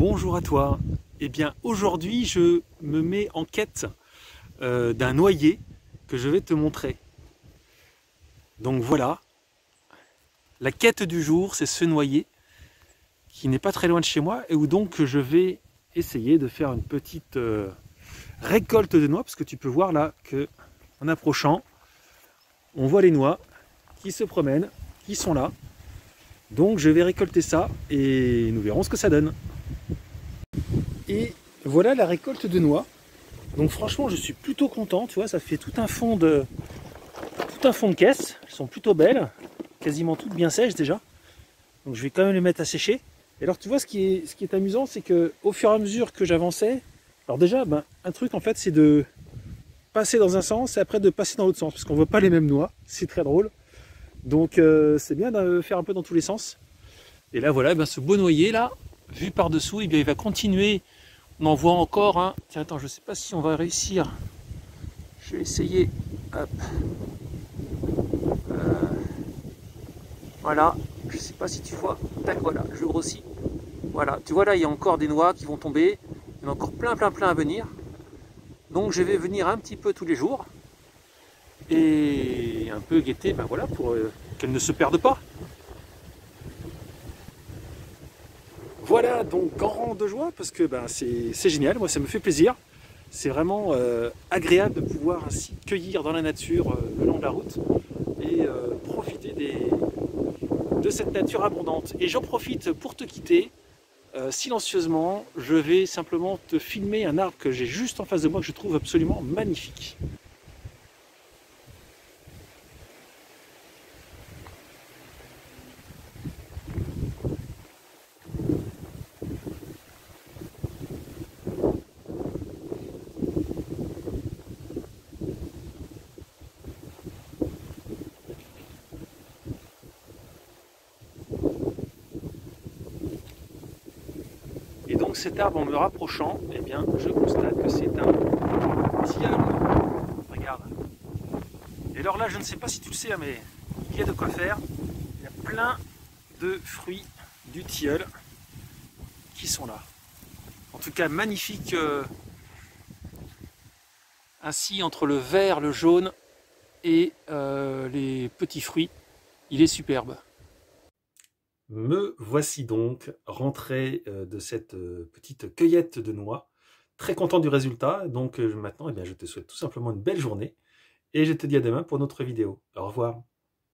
Bonjour à toi. Eh bien aujourd'hui je me mets en quête d'un noyer que je vais te montrer. Donc voilà, la quête du jour, c'est ce noyer qui n'est pas très loin de chez moi et où donc je vais essayer de faire une petite récolte de noix, parce que tu peux voir là que en approchant, on voit les noix qui se promènent, qui sont là. Donc je vais récolter ça et nous verrons ce que ça donne. Et voilà la récolte de noix. Donc franchement je suis plutôt content, tu vois, ça fait tout un fond de caisse. Elles sont plutôt belles, quasiment toutes bien sèches déjà. Donc je vais quand même les mettre à sécher. Et alors tu vois, ce qui est amusant, c'est que au fur et à mesure que j'avançais, alors déjà un truc en fait, c'est de passer dans un sens et après de passer dans l'autre sens, parce qu'on voit pas les mêmes noix, c'est très drôle. Donc c'est bien de faire un peu dans tous les sens. Et là voilà, ce beau noyer là, vu par dessous, il va continuer. On en voit encore un. Tiens, attends, je sais pas si on va réussir. Je vais essayer. Hop. Voilà. Je sais pas si tu vois. Tac, voilà. Je grossis. Voilà. Tu vois là, il y a encore des noix qui vont tomber. Il y en a encore plein à venir. Donc je vais venir un petit peu tous les jours. Et un peu guetter, voilà, pour qu'elles ne se perdent pas. Voilà, donc grand rang de joie, parce que c'est génial, moi ça me fait plaisir. C'est vraiment agréable de pouvoir ainsi cueillir dans la nature le long de la route et profiter de cette nature abondante. Et j'en profite pour te quitter silencieusement. Je vais simplement te filmer un arbre que j'ai juste en face de moi que je trouve absolument magnifique. Et donc cet arbre, en me rapprochant, eh bien, je constate que c'est un tilleul. Regarde. Et alors là, je ne sais pas si tu le sais, mais il y a de quoi faire. Il y a plein de fruits du tilleul qui sont là. En tout cas, magnifique, ainsi entre le vert, le jaune et les petits fruits. Il est superbe. Me voici donc rentré de cette petite cueillette de noix. Très content du résultat. Donc maintenant, je te souhaite tout simplement une belle journée. Et je te dis à demain pour notre vidéo. Au revoir.